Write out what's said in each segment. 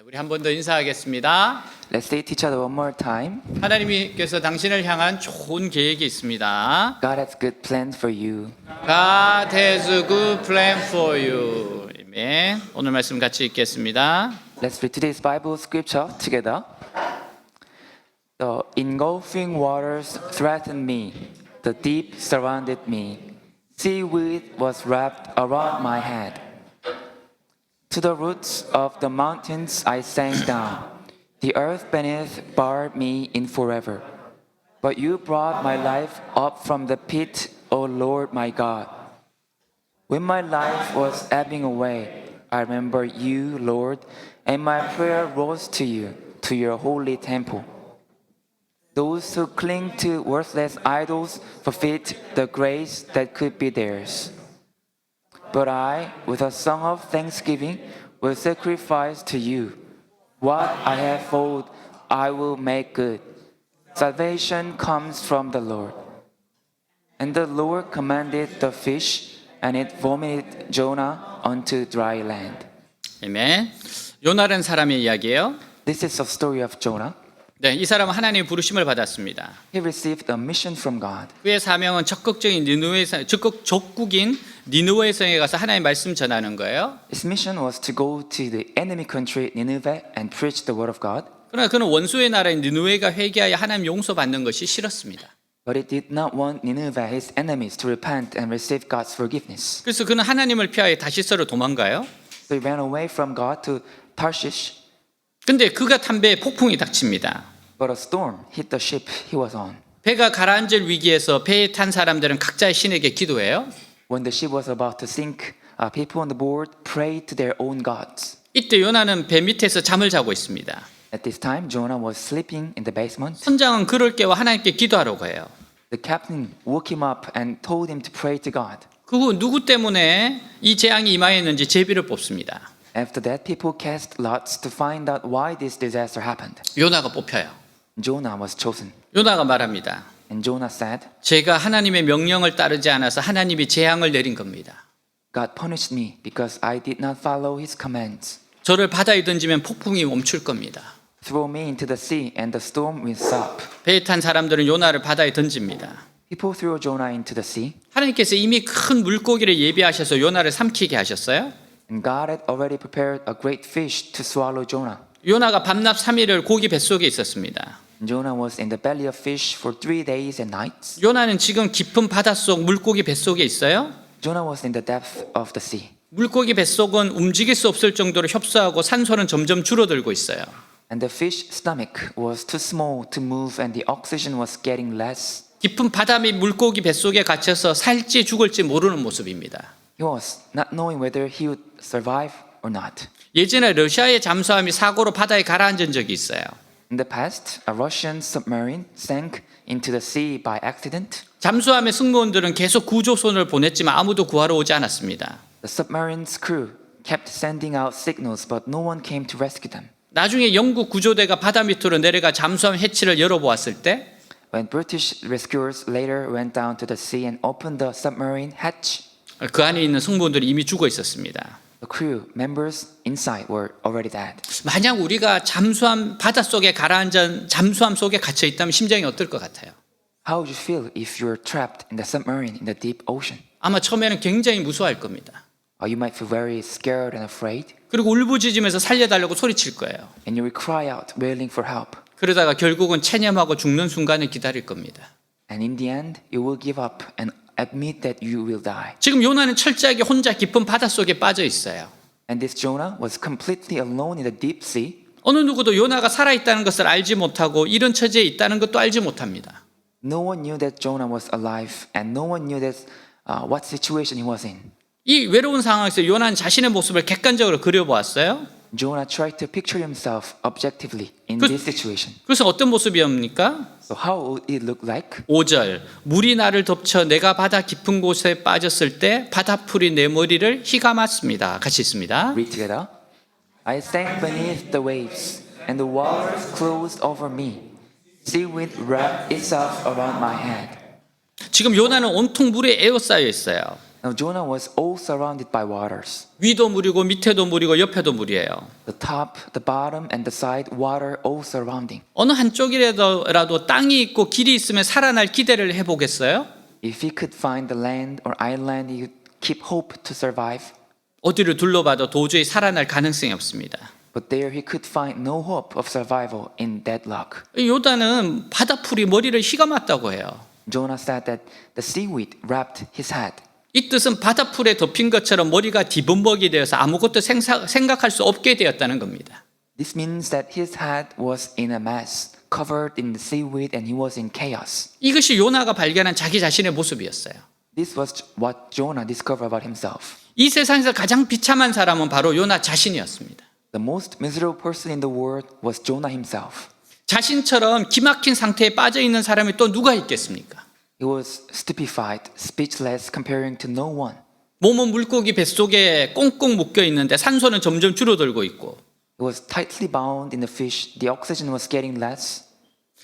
우리 한 번 더 인사하겠습니다. Let's say each other one more time. 하나님께서 당신을 향한 좋은 계획이 있습니다. God has good plans for you. God has a good plan for you. 아멘. 오늘 말씀 같이 읽겠습니다. Let's read today's Bible scripture together. The engulfing waters threatened me. The deep surrounded me. Seaweed was wrapped around my head. To the roots of the mountains I sank down. The earth beneath barred me in forever. But you brought my life up from the pit, O Lord my God. When my life was ebbing away, I remember you, Lord, and my prayer rose to you, to your holy temple. Those who cling to worthless idols forfeit the grace that could be theirs. But I, with a song of thanksgiving, will sacrifice to you. What I have failed, I will make good. Salvation comes from the Lord. And the Lord commanded the fish, and it vomited Jonah onto dry land. 아멘. 요나라는 사람의 이야기예요. This is a story of Jonah. 네, 이 사람은 하나님의 부르심을 받았습니다. He received a mission from God. 그의 사명은 적국인 니느웨 성에 가서 하나님의 말씀 전하는 거예요. His mission was to go to the enemy country Nineveh and preach the word of God. 그러나 그는 원수의 나라인 니느웨가 회개하여 하나님 용서받는 것이 싫었습니다. But he did not want Nineveh, his enemies, to repent and receive God's forgiveness. 그래서 그는 하나님을 피하여 다시스로 도망가요. So he ran away from God to Tarshish. 근데 그가 탄 배에 폭풍이 닥칩니다. But a storm hit the ship he was on. 배가 가라앉을 위기에서 배에 탄 사람들은 각자의 신에게 기도해요. When the ship was about to sink, people on the board prayed to their own gods. 이때 요나는 배 밑에서 잠을 자고 있습니다. At this time, Jonah was sleeping in the basement. 선장은 그를 깨워 하나님께 기도하라고 해요. The captain woke him up and told him to pray to God. 그 후 누구 때문에 이 재앙이 임하였는지 제비를 뽑습니다. After that, people cast lots to find out why this disaster happened. 요나가 뽑혀요. Jonah was chosen. 요나가 말합니다. And Jonah said, 제가 하나님의 명령을 따르지 않아서 하나님이 재앙을 내린 겁니다. God punished me because I did not follow his commands. 저를 바다에 던지면 폭풍이 멈출 겁니다. Throw me into the sea and the storm will stop. 배에 탄 사람들은 요나를 바다에 던집니다. People threw Jonah into the sea. 하나님께서 이미 큰 물고기를 예비하셔서 요나를 삼키게 하셨어요. And God had already prepared a great fish to swallow Jonah. 요나가 밤낮 3일을 고기 뱃속에 있었습니다. Jonah was in the belly of fish for 3 days and nights. 요나는 지금 깊은 바닷속 물고기 뱃속에 있어요. Jonah was in the depth of the sea. 물고기 뱃속은 움직일 수 없을 정도로 협소하고 산소는 점점 줄어들고 있어요. And the fish stomach was too small to move and the oxygen was getting less. 깊은 바다 및 물고기 뱃속에 갇혀서 살지 죽을지 모르는 모습입니다. He was not knowing whether he would survive or not. 예전에 러시아의 잠수함이 사고로 바다에 가라앉은 적이 있어요. In the past, a Russian submarine sank into the sea by accident. 잠수함의 승무원들은 계속 구조선을 보냈지만 아무도 구하러 오지 않았습니다. The submarine's crew kept sending out signals, but no one came to rescue them. 나중에 영국 구조대가 바다 밑으로 내려가 잠수함 해치를 열어보았을 때 When British rescuers later went down to the sea and opened the submarine hatch, 그 안에 있는 승무원들이 이미 죽어 있었습니다. the crew members inside were already dead. 만약 우리가 잠수함 바닷속에 가라앉은 잠수함 속에 갇혀 있다면 심정이 어떨 것 같아요? How would you feel if you were trapped in the submarine in the deep ocean? 아마 처음에는 굉장히 무서워할 겁니다. You might feel very scared and afraid, 그리고 울부짖으면서 살려달라고 소리칠 거예요. and you will cry out, wailing for help. 그러다가 결국은 체념하고 죽는 순간을 기다릴 겁니다. And in the end, you will give up and admit that you will die. 지금 요나는 철저하게 혼자 깊은 바닷속에 빠져 있어요. And this Jonah was completely alone in the deep sea. 어느 누구도 요나가 살아있다는 것을 알지 못하고 이런 처지에 있다는 것도 알지 못합니다. No one knew that Jonah was alive, and no one knew that what situation he was in. 이 외로운 상황에서 요나는 자신의 모습을 객관적으로 그려보았어요. Jonah tried to picture himself objectively in this situation. 그래서 어떤 모습이옵니까? So how would it look like? 5절 물이 나를 덮쳐 내가 바다 깊은 곳에 빠졌을 때 바다풀이 내 머리를 휘감았습니다. 같이 있습니다. Read together. I sank beneath the waves, and the waters closed over me. Seaweed wrapped itself around my head. 지금 요나는 온통 물에 에워싸여 있어요. Now Jonah was all surrounded by waters. 위도 물이고 밑에도 물이고 옆에도 물이에요. The top, the bottom, and the side, water all surrounding. 어느 한쪽이라도 땅이 있고 길이 있으면 살아날 기대를 해보겠어요? If he could find the land or island, he would keep hope to survive. 어디를 둘러봐도 도저히 살아날 가능성이 없습니다. But there he could find no hope of survival in deadlock. 요나는 바다풀이 머리를 휘감았다고 해요. Jonah said that the seaweed wrapped his head. 이 뜻은 바다풀에 덮인 것처럼 머리가 뒤범벅이 되어서 아무것도 생각할 수 없게 되었다는 겁니다. This means that his head was in a mess, covered in the seaweed, and he was in chaos. 이것이 요나가 발견한 자기 자신의 모습이었어요. This was what Jonah discovered about himself. 이 세상에서 가장 비참한 사람은 바로 요나 자신이었습니다. The most miserable person in the world was Jonah himself. 자신처럼 기막힌 상태에 빠져 있는 사람이 또 누가 있겠습니까? He was stupefied, speechless, comparing to no one. 몸은 물고기 뱃속에 꽁꽁 묶여 있는데 산소는 점점 줄어들고 있고 He was tightly bound in the fish. The oxygen was getting less,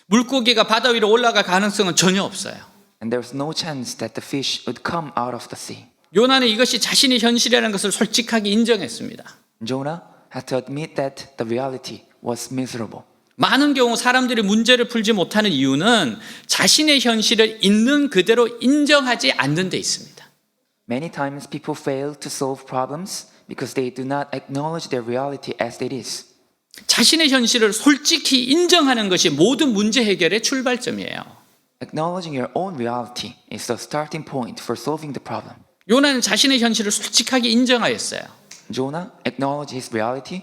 물고기가 바다 위로 올라갈 가능성은 전혀 없어요. and there was no chance that the fish would come out of the sea. 요나는 이것이 자신의 현실이라는 것을 솔직하게 인정했습니다. Jonah had to admit that the reality was miserable. 많은 경우 사람들이 문제를 풀지 못하는 이유는 자신의 현실을 있는 그대로 인정하지 않는 데 있습니다. Many times people fail to solve problems because they do not acknowledge their reality as it is. 자신의 현실을 솔직히 인정하는 것이 모든 문제 해결의 출발점이에요. Acknowledging your own reality is the starting point for solving the problem. 요나는 자신의 현실을 솔직하게 인정하였어요. Jonah acknowledged his reality.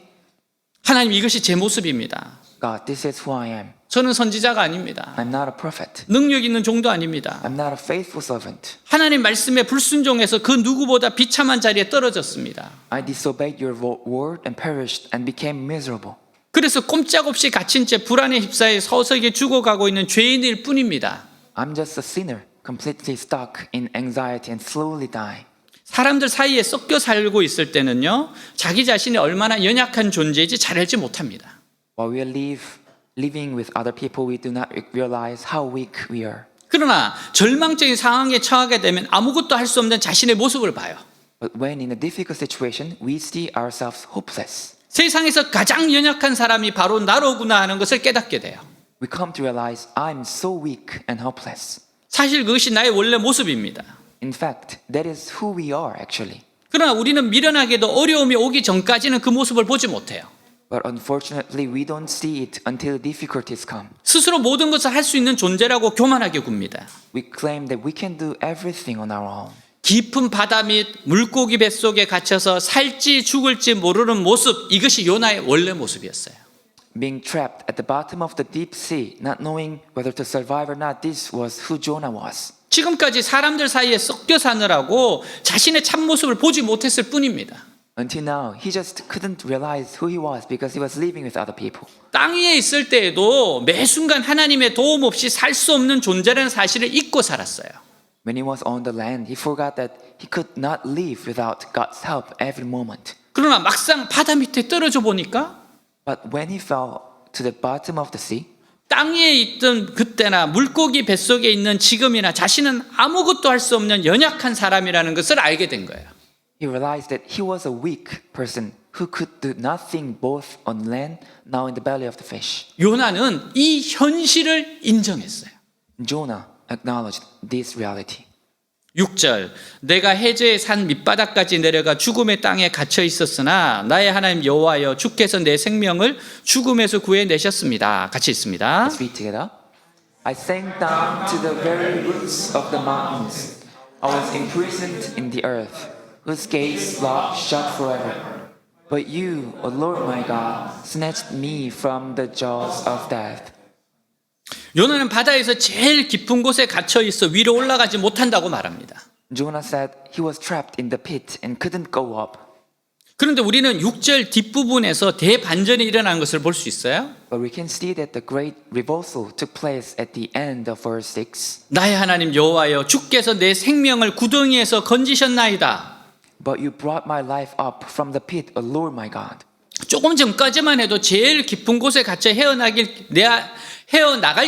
하나님, 이것이 제 모습입니다. God, this is who I am. 저는 선지자가 아닙니다. I'm not a prophet. 능력 있는 종도 아닙니다. I'm not a faithful servant. 하나님 말씀에 불순종해서 그 누구보다 비참한 자리에 떨어졌습니다. I disobeyed your word and perished and became miserable. 그래서 꼼짝없이 갇힌 채 불안에 휩싸여 서서히 죽어가고 있는 죄인일 뿐입니다. I'm just a sinner, completely stuck in anxiety and slowly die. 사람들 사이에 섞여 살고 있을 때는요, 자기 자신이 얼마나 연약한 존재인지 잘 알지 못합니다. While we living with other people, we do not realize how weak we are. 그러나 절망적인 상황에 처하게 되면 아무것도 할 수 없는 자신의 모습을 봐요. But when in a difficult situation, we see ourselves hopeless. 세상에서 가장 연약한 사람이 바로 나로구나 하는 것을 깨닫게 돼요. We come to realize I'm so weak and helpless. 사실 그것이 나의 원래 모습입니다. In fact, that is who we are actually. 그러나 우리는 미련하게도 어려움이 오기 전까지는 그 모습을 보지 못해요. But unfortunately, we don't see it until difficulties come. 스스로 모든 것을 할 수 있는 존재라고 교만하게 굽니다. We claim that we can do everything on our own. 깊은 바다 및 물고기 뱃속에 갇혀서 살지 죽을지 모르는 모습, 이것이 요나의 원래 모습이었어요. Being trapped at the bottom of the deep sea, not knowing whether to survive or not, this was who Jonah was. 지금까지 사람들 사이에 섞여 사느라고 자신의 참모습을 보지 못했을 뿐입니다. Until now, he just couldn't realize who he was because he was living with other people. 땅 위에 있을 때에도 매 순간 하나님의 도움 없이 살 수 없는 존재라는 사실을 잊고 살았어요. When he was on the land, he forgot that he could not live without God's help every moment. 그러나 막상 바다 밑에 떨어져 보니까 But when he fell to the bottom of the sea, 땅 위에 있던 그때나 물고기 뱃속에 있는 지금이나 자신은 아무것도 할 수 없는 연약한 사람이라는 것을 알게 된 거예요. he realized that he was a weak person who could do nothing both on land, now in the belly of the fish. 요나는 이 현실을 인정했어요. Jonah acknowledged this reality. 6절, 내가 해저의 산 밑바닥까지 내려가 죽음의 땅에 갇혀 있었으나 나의 하나님 여호와여 주께서 내 생명을 죽음에서 구해내셨습니다. 같이 있습니다. Let's read together. I sank down to the very roots of the mountains. I was imprisoned in the earth, whose gates locked shut forever. But you, O Lord my God, snatched me from the jaws of death. 요나는 바다에서 제일 깊은 곳에 갇혀 있어 위로 올라가지 못한다고 말합니다. Jonah said he was trapped in the pit and couldn't go up. 그런데 우리는 6절 뒷부분에서 대반전이 일어난 것을 볼 수 있어요. But we can see that the great reversal took place at the end of verse 6. 나의 하나님 여호와여 주께서 내 생명을 구덩이에서 건지셨나이다. But you brought my life up from the pit, O Lord my God. 조금 전까지만 해도 제일 깊은 곳에 갇혀 헤어나갈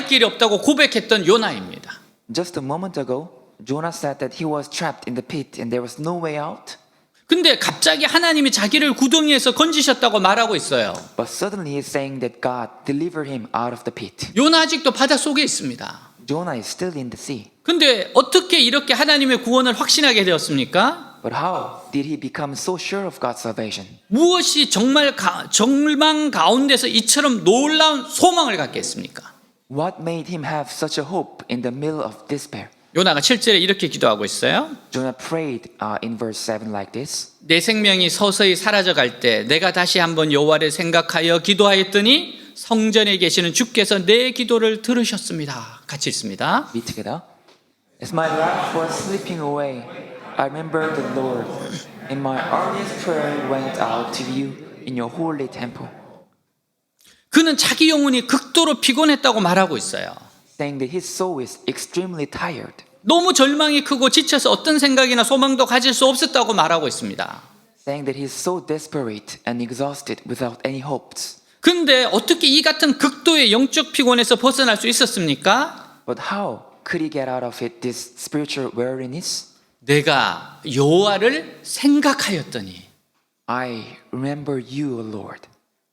길이 없다고 고백했던 요나입니다. Just a moment ago, Jonah said that he was trapped in the pit and there was no way out. 근데 갑자기 하나님이 자기를 구덩이에서 건지셨다고 말하고 있어요. But suddenly he's saying that God delivered him out of the pit. 요나 아직도 바닷속에 있습니다. Jonah is still in the sea. 근데 어떻게 이렇게 하나님의 구원을 확신하게 되었습니까? But how did he become so sure of God's salvation? 무엇이 정말 절망 가운데서 이처럼 놀라운 소망을 갖게 했습니까? What made him have such a hope in the middle of despair? 요나가 7절에 이렇게 기도하고 있어요. Jonah prayed in verse 7 like this. 내 생명이 서서히 사라져 갈 때 내가 다시 한번 여호와를 생각하여 기도하였더니 성전에 계시는 주께서 내 기도를 들으셨습니다. 같이 읽습니다. Read together. As my life was slipping away, I remembered the Lord, and my earnest prayer went out to you in your holy temple. 그는 자기 영혼이 극도로 피곤했다고 말하고 있어요. Saying that his soul is extremely tired. 너무 절망이 크고 지쳐서 어떤 생각이나 소망도 가질 수 없었다고 말하고 있습니다. Saying that he's so desperate and exhausted without any hopes. 근데 어떻게 이 같은 극도의 영적 피곤에서 벗어날 수 있었습니까? But how could he get out of it, this spiritual weariness? 내가 여호와를 생각하였더니 I remember you, O Lord.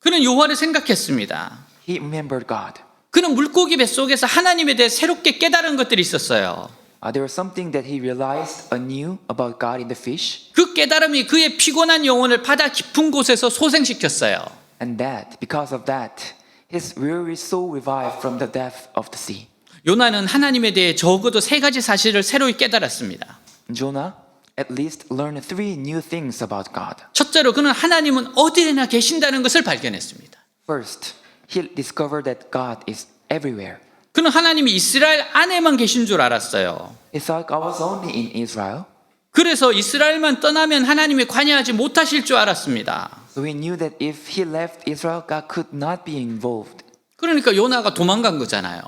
그는 여호와를 생각했습니다. He remembered God. 그는 물고기 뱃속에서 하나님에 대해 새롭게 깨달은 것들이 있었어요. There was something that he realized anew about God in the fish, 그 깨달음이 그의 피곤한 영혼을 바다 깊은 곳에서 소생시켰어요. and that, because of that, his weary soul revived from the depth of the sea. 요나는 하나님에 대해 적어도 3가지 사실을 새로이 깨달았습니다. Jonah at least learned 3 new things about God. 첫째로 그는 하나님은 어디에나 계신다는 것을 발견했습니다. First, he discovered that God is everywhere. 그는 하나님이 이스라엘 안에만 계신 줄 알았어요. He thought God was only in Israel, 그래서 이스라엘만 떠나면 하나님이 관여하지 못하실 줄 알았습니다. so he knew that if he left Israel, God could not be involved. 그러니까 요나가 도망간 거잖아요.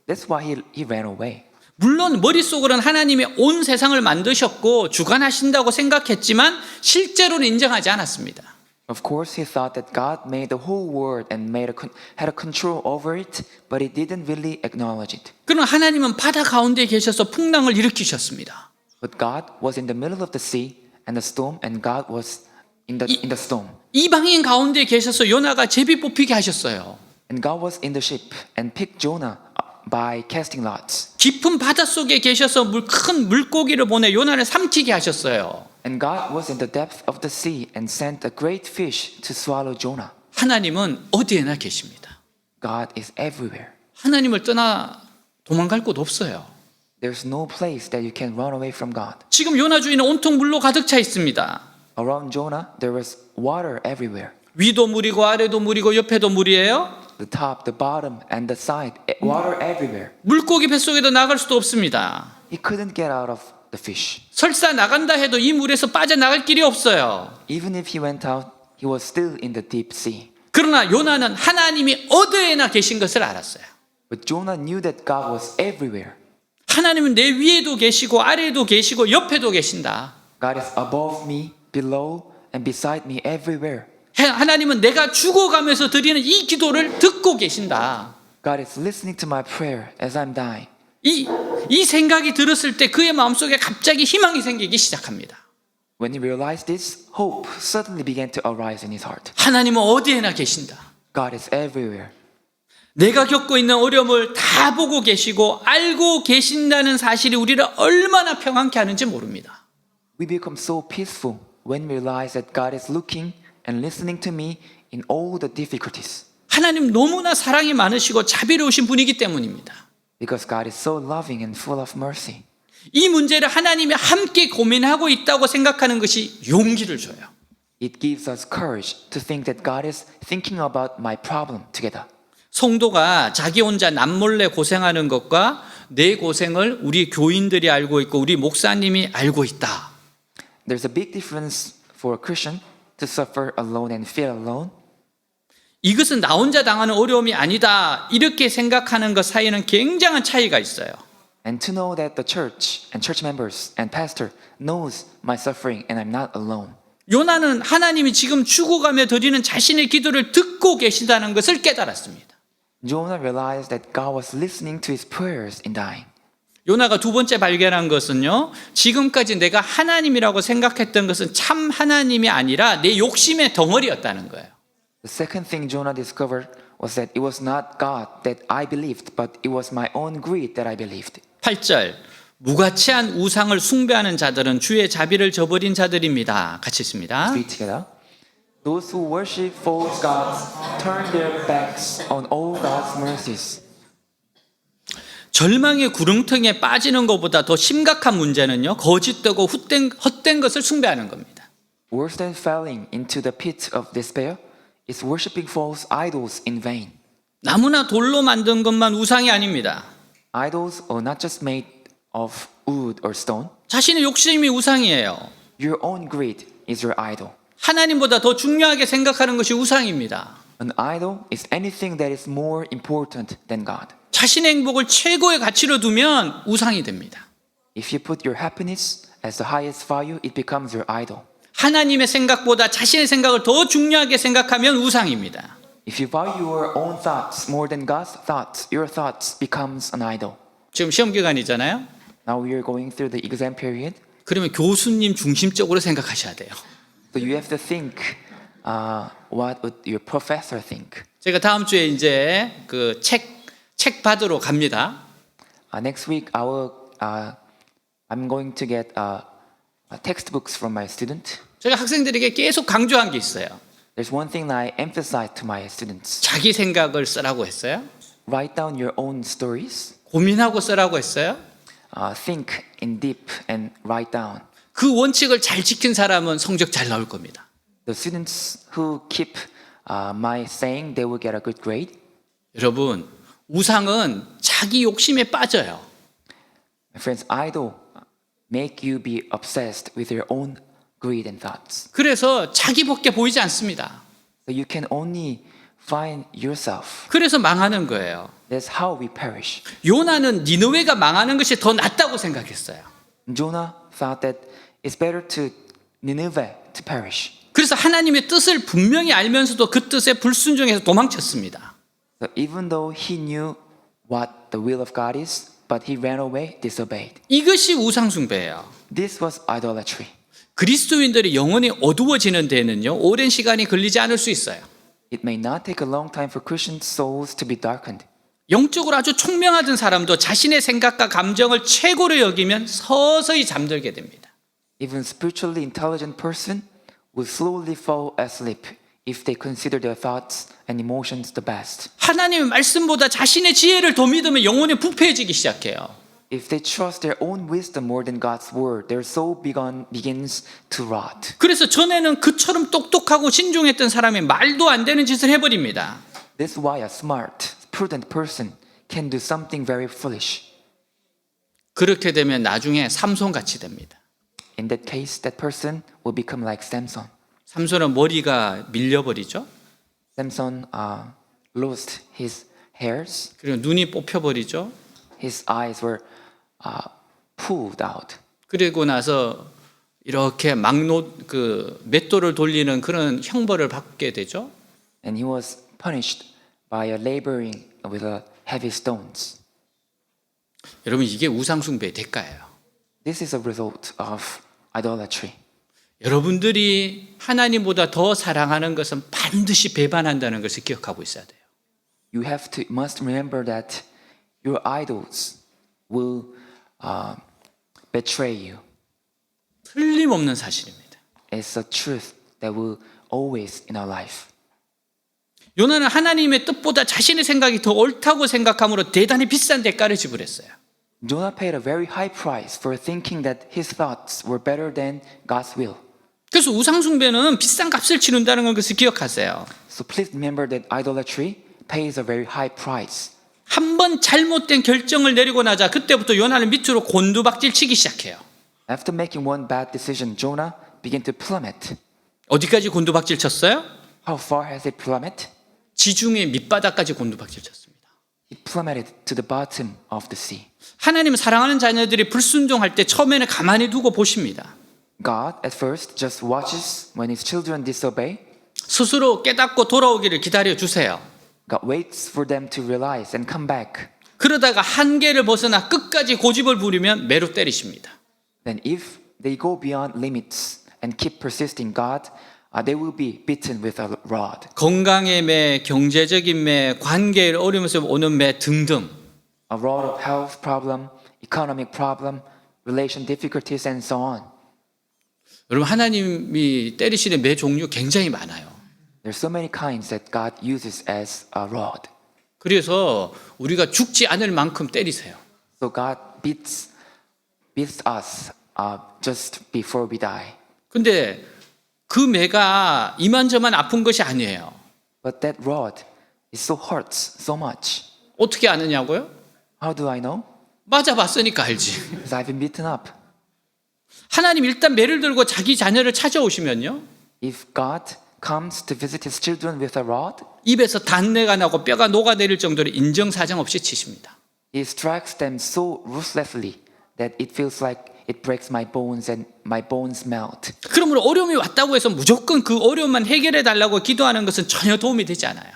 That's why he ran away. 물론 머릿속으로는 하나님이 온 세상을 만드셨고 주관하신다고 생각했지만 실제로는 인정하지 않았습니다. Of course, he thought that God made the whole world and had a control over it, but he didn't really acknowledge it. 그러나 하나님은 바다 가운데 계셔서 풍랑을 일으키셨습니다. But God was in the middle of the sea and the storm, and God was in the storm. 이방인 가운데 계셔서 요나가 제비 뽑히게 하셨어요. And God was in the ship and picked Jonah by casting lots. 깊은 바다 속에 계셔서 큰 물고기를 보내 요나를 삼키게 하셨어요. And God was in the depth of the sea and sent a great fish to swallow Jonah. 하나님은 어디에나 계십니다. God is everywhere. 하나님을 떠나 도망갈 곳 없어요. There's no place that you can run away from God. 지금 요나 주위는 온통 물로 가득 차 있습니다. Around Jonah, there was water everywhere. 위도 물이고 아래도 물이고 옆에도 물이에요. The top, the bottom, and the side, water everywhere. 물고기 뱃속에도 나갈 수도 없습니다. He couldn't get out of the fish. 설사 나간다 해도 이 물에서 빠져나갈 길이 없어요. Even if he went out, he was still in the deep sea. 그러나 요나는 하나님이 어디에나 계신 것을 알았어요. But Jonah knew that God was everywhere. 하나님은 내 위에도 계시고 아래에도 계시고 옆에도 계신다. God is above me, below, and beside me everywhere. 하나님은 내가 죽어가면서 드리는 이 기도를 듣고 계신다. God is listening to my prayer as I'm dying. 이 생각이 들었을 때 그의 마음속에 갑자기 희망이 생기기 시작합니다. When he realized this, hope suddenly began to arise in his heart. 하나님은 어디에나 계신다. God is everywhere. 내가 겪고 있는 어려움을 다 보고 계시고 알고 계신다는 사실이 우리를 얼마나 평안케 하는지 모릅니다. We become so peaceful when we realize that God is looking and listening to me in all the difficulties. 하나님 너무나 사랑이 많으시고 자비로우신 분이기 때문입니다. Because God is so loving and full of mercy. 이 문제를 하나님이 함께 고민하고 있다고 생각하는 것이 용기를 줘요. It gives us courage to think that God is thinking about my problem together. 성도가 자기 혼자 남몰래 고생하는 것과 내 고생을 우리 교인들이 알고 있고 우리 목사님이 알고 있다. There's a big difference for a Christian to suffer alone and feel alone. 이것은 나 혼자 당하는 어려움이 아니다. 이렇게 생각하는 것 사이에는 굉장한 차이가 있어요. And to know that the church and church members and pastor knows my suffering and I'm not alone. 요나는 하나님이 지금 죽어가며 드리는 자신의 기도를 듣고 계신다는 것을 깨달았습니다. Jonah realized that God was listening to his prayers in dying. 요나가 두 번째 발견한 것은요, 지금까지 내가 하나님이라고 생각했던 것은 참 하나님이 아니라 내 욕심의 덩어리였다는 거예요. The second thing Jonah discovered was that it was not God that I believed, but it was my own greed that I believed. 8절, 무가치한 우상을 숭배하는 자들은 주의 자비를 저버린 자들입니다. 같이 있습니다. Read together. Those who worship false gods turn their backs on all God's mercies. 절망의 구렁텅이에 빠지는 것보다 더 심각한 문제는요, 거짓되고 헛된 것을 숭배하는 겁니다. Worse than falling into the pit of despair is worshiping false idols in vain. 나무나 돌로 만든 것만 우상이 아닙니다. Idols are not just made of wood or stone. 자신의 욕심이 우상이에요. Your own greed is your idol. 하나님보다 더 중요하게 생각하는 것이 우상입니다. An idol is anything that is more important than God. 자신의 행복을 최고의 가치로 두면 우상이 됩니다. If you put your happiness as the highest value, it becomes your idol. 하나님의 생각보다 자신의 생각을 더 중요하게 생각하면 우상입니다. If you value your own thoughts more than God's thoughts, your thoughts becomes an idol. 지금 시험 기간이잖아요. Now we are going through the exam period, 그러면 교수님 중심적으로 생각하셔야 돼요. so you have to think what would your professor think. 제가 다음 주에 이제 그 책 받으러 갑니다. Next week, I'm going to get textbooks from my student. 제가 학생들에게 계속 강조한 게 있어요. There's one thing that I emphasize to my students. 자기 생각을 쓰라고 했어요. Write down your own stories. 고민하고 쓰라고 했어요. Think in deep and write down. 그 원칙을 잘 지킨 사람은 성적 잘 나올 겁니다. The students who keep my saying, they will get a good grade. 여러분, 우상은 자기 욕심에 빠져요. My friends, idol make you be obsessed with your own greed and thoughts. 그래서 자기밖에 보이지 않습니다. So you can only find yourself. 그래서 망하는 거예요. That's how we perish. 요나는 니느웨가 망하는 것이 더 낫다고 생각했어요. Jonah thought that it's better to Nineveh to perish. 그래서 하나님의 뜻을 분명히 알면서도 그 뜻에 불순종해서 도망쳤습니다. So even though he knew what the will of God is, but he ran away, disobeyed. 이것이 우상숭배예요. This was idolatry. 그리스도인들이 영혼이 어두워지는 데는요, 오랜 시간이 걸리지 않을 수 있어요. It may not take a long time for Christian souls to be darkened. 영적으로 아주 총명하던 사람도 자신의 생각과 감정을 최고로 여기면 서서히 잠들게 됩니다. Even spiritually intelligent person will slowly fall asleep if they consider their thoughts and emotions the best. 하나님의 말씀보다 자신의 지혜를 더 믿으면 영혼이 부패해지기 시작해요. If they trust their own wisdom more than God's word, their soul begins to rot. 그래서 전에는 그처럼 똑똑하고 신중했던 사람이 말도 안 되는 짓을 해버립니다. That's why a smart, prudent person can do something very foolish. 그렇게 되면 나중에 삼손같이 됩니다. In that case, that person will become like Samson. 삼손은 머리가 밀려버리죠. Samson lost his hairs. 그리고 눈이 뽑혀버리죠. His eyes were pulled out. 그리고 나서 이렇게 맷돌을 돌리는 그런 형벌을 받게 되죠. And he was punished by laboring with heavy stones. 여러분, 이게 우상숭배의 대가예요. This is a result of idolatry. 여러분들이 하나님보다 더 사랑하는 것은 반드시 배반한다는 것을 기억하고 있어야 돼요. You must remember that your idols will betray you. 틀림없는 사실입니다. It's a truth that will always in our life. 요나는 하나님의 뜻보다 자신의 생각이 더 옳다고 생각함으로 대단히 비싼 대가를 지불했어요. Jonah paid a very high price for thinking that his thoughts were better than God's will. 그래서 우상숭배는 비싼 값을 치른다는 것을 기억하세요. So please remember that idolatry pays a very high price. 한 번 잘못된 결정을 내리고 나자 그때부터 요나는 밑으로 곤두박질 치기 시작해요. After making one bad decision, Jonah began to plummet. 어디까지 곤두박질 쳤어요? How far has it plummeted? 지중해 밑바닥까지 곤두박질 쳤습니다. It plummeted to the bottom of the sea. 하나님 사랑하는 자녀들이 불순종할 때 처음에는 가만히 두고 보십니다. God at first just watches when his children disobey. 스스로 깨닫고 돌아오기를 기다려 주세요. God waits for them to realize and come back. 그러다가 한계를 벗어나 끝까지 고집을 부리면 매로 때리십니다. Then if they go beyond limits and keep persisting God, they will be beaten with a rod. 건강의 매, 경제적인 매, 관계의 어려움에서 오는 매 등등. A rod of health problem, economic problem, relation difficulties, and so on. 여러분 하나님이 때리시는 매 종류 굉장히 많아요. There's so many kinds that God uses as a rod. 그래서 우리가 죽지 않을 만큼 때리세요. So God beats us just before we die. 근데 그 매가 이만저만 아픈 것이 아니에요. But that rod is so hurts so much. 어떻게 아느냐고요? How do I know? 맞아봤으니까 알지. Because I've been beaten up. 하나님 일단 매를 들고 자기 자녀를 찾아오시면요. If God comes to visit his children with a rod, 입에서 단내가 나고 뼈가 녹아내릴 정도로 인정사정 없이 치십니다. he strikes them so ruthlessly that it feels like it breaks my bones and my bones melt. 그러므로 어려움이 왔다고 해서 무조건 그 어려움만 해결해 달라고 기도하는 것은 전혀 도움이 되지 않아요.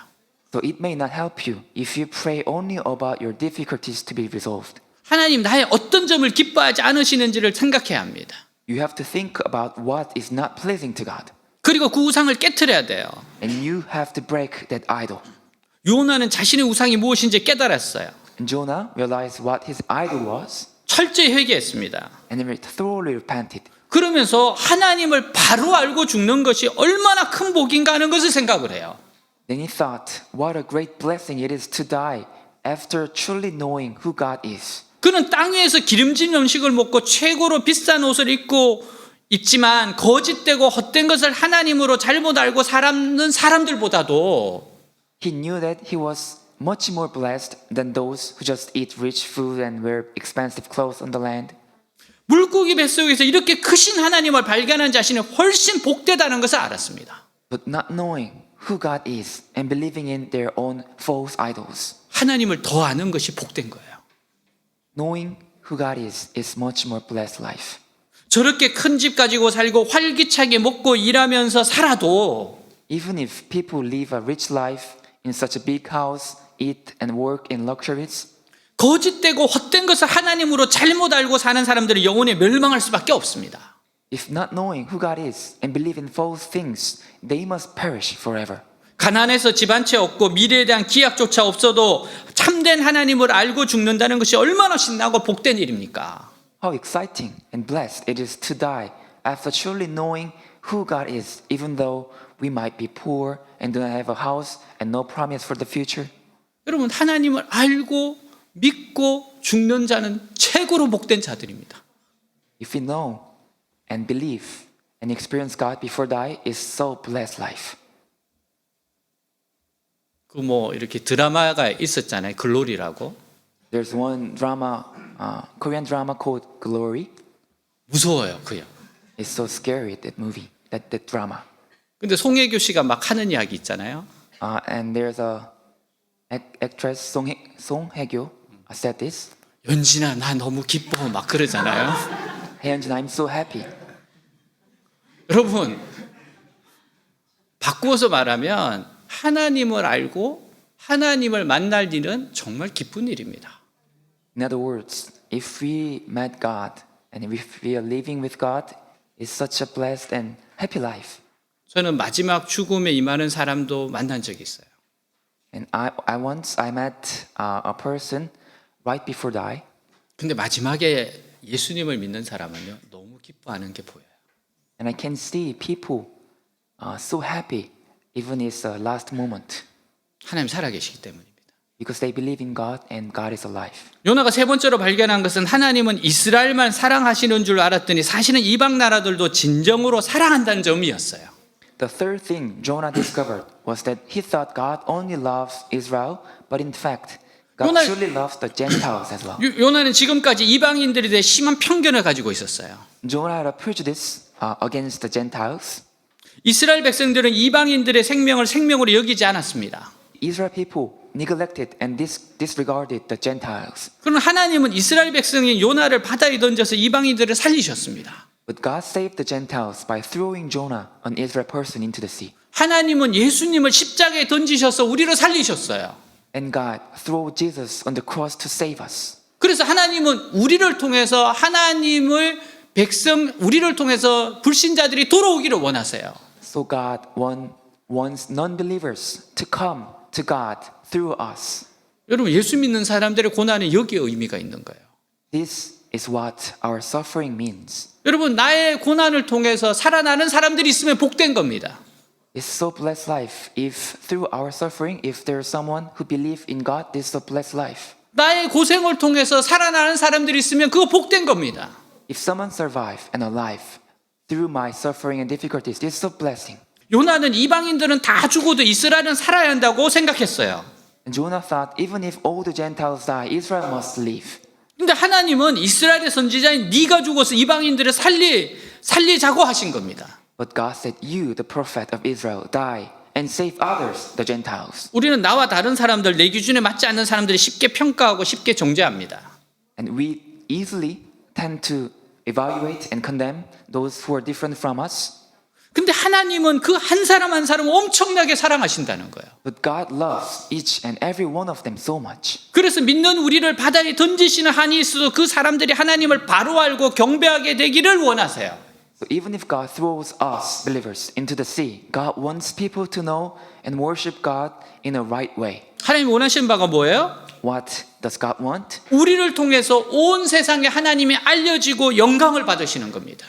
So it may not help you if you pray only about your difficulties to be resolved. 하나님 나의 어떤 점을 기뻐하지 않으시는지를 생각해야 합니다. You have to think about what is not pleasing to God. 그리고 그 우상을 깨트려야 돼요. And you have to break that idol. 요나는 자신의 우상이 무엇인지 깨달았어요. And Jonah realized what his idol was 철저히 회개했습니다. and he thoroughly repented. 그러면서 하나님을 바로 알고 죽는 것이 얼마나 큰 복인가 하는 것을 생각을 해요. Then he thought, what a great blessing it is to die after truly knowing who God is. 그는 땅 위에서 기름진 음식을 먹고 최고로 비싼 옷을 입고 있지만 거짓되고 헛된 것을 하나님으로 잘못 알고 살았는 사람들보다도 He knew that he was much more blessed than those who just eat rich food and wear expensive clothes on the land. 물고기 뱃속에서 이렇게 크신 하나님을 발견한 자신이 훨씬 복되다는 것을 알았습니다. But not knowing who God is and believing in their own false idols. 하나님을 더 아는 것이 복된 거예요. Knowing who God is much more blessed life. 저렇게 큰 집 가지고 살고 활기차게 먹고 일하면서 살아도 Even if people live a rich life in such a big house, eat and work in luxuries, 거짓되고 헛된 것을 하나님으로 잘못 알고 사는 사람들은 영혼에 멸망할 수밖에 없습니다. if not knowing who God is and believe in false things, they must perish forever. 가난해서 집 한 채 없고 미래에 대한 기약조차 없어도 참된 하나님을 알고 죽는다는 것이 얼마나 신나고 복된 일입니까? How exciting and blessed it is to die after truly knowing who God is, even though we might be poor and do not have a house and no promise for the future. 여러분 하나님을 알고 믿고 죽는 자는 최고로 복된 자들입니다. If we know and believe and experience God before die, is so blessed life. 그 뭐 이렇게 드라마가 있었잖아요. 글로리라고. There's one drama, Korean drama called Glory. 무서워요, 그요. It's so scary, that movie, that drama. 근데 송혜교 씨가 막 하는 이야기 있잖아요. And there's a actress Song Hye-kyo said this. 연진아 나 너무 기뻐 막 그러잖아요. Hyunjin, I'm so happy. 여러분 바꾸어서 말하면 하나님을 알고 하나님을 만날 일은 정말 기쁜 일입니다. In other words, if we met God and if we are living with God, it's such a blessed and happy life. 저는 마지막 죽음에 임하는 사람도 만난 적이 있어요. And I once met a person right before die. 근데 마지막에 예수님을 믿는 사람은요 너무 기뻐하는 게 보여요. And I can see people so happy even in the last moment 하나님 살아계시기 때문입니다. because they believe in God and God is alive. 요나가 세 번째로 발견한 것은 하나님은 이스라엘만 사랑하시는 줄 알았더니 사실은 이방 나라들도 진정으로 사랑한다는 점이었어요. The third thing Jonah discovered was that he thought God only loves Israel, but in fact, God 요나- truly loves the Gentiles as well. 요나는 지금까지 이방인들에 대해 심한 편견을 가지고 있었어요. Jonah had a prejudice against the Gentiles. 이스라엘 백성들은 이방인들의 생명을 생명으로 여기지 않았습니다. Israel people neglected and disregarded the Gentiles. 그러나 하나님은 이스라엘 백성인 요나를 바다에 던져서 이방인들을 살리셨습니다. But God saved the Gentiles by throwing Jonah, an Israel person, into the sea. 하나님은 예수님을 십자가에 던지셔서 우리를 살리셨어요. And God threw Jesus on the cross to save us. 그래서 하나님은 우리를 통해서 우리를 통해서 불신자들이 돌아오기를 원하세요. So God wants non-believers to come to God through us. 여러분, 예수 믿는 사람들의 고난은 여기에 의미가 있는 거예요. This is what our suffering means. 여러분, 나의 고난을 통해서 살아나는 사람들이 있으면 복된 겁니다. It's so blessed life. If through our suffering, if there's someone who believes in God, this is a blessed life. 나의 고생을 통해서 살아나는 사람들이 있으면 그거 복된 겁니다. If someone survive and alive through my suffering and difficulties, this is a blessing. 요나는 이방인들은 다 죽어도 이스라엘은 살아야 한다고 생각했어요. And Jonah thought, even if all the Gentiles die, Israel must live. 근데 하나님은 이스라엘의 선지자인 네가 죽어서 이방인들을 살리자고 하신 겁니다. But God said, you, the prophet of Israel, die and save others, the Gentiles. 우리는 나와 다른 사람들, 내 기준에 맞지 않는 사람들이 쉽게 평가하고 쉽게 정죄합니다. And we easily tend to evaluate and condemn those who are different from us. 근데 하나님은 그 한 사람 한 사람 엄청나게 사랑하신다는 거예요. But God loves each and every one of them so much. 그래서 믿는 우리를 바다에 던지시는 한이 있어도 그 사람들이 하나님을 바로 알고 경배하게 되기를 원하세요. So even if God throws us, believers, into the sea, God wants people to know and worship God in a right way. 하나님 원하시는 바가 뭐예요? What does God want? 우리를 통해서 온 세상에 하나님이 알려지고 영광을 받으시는 겁니다.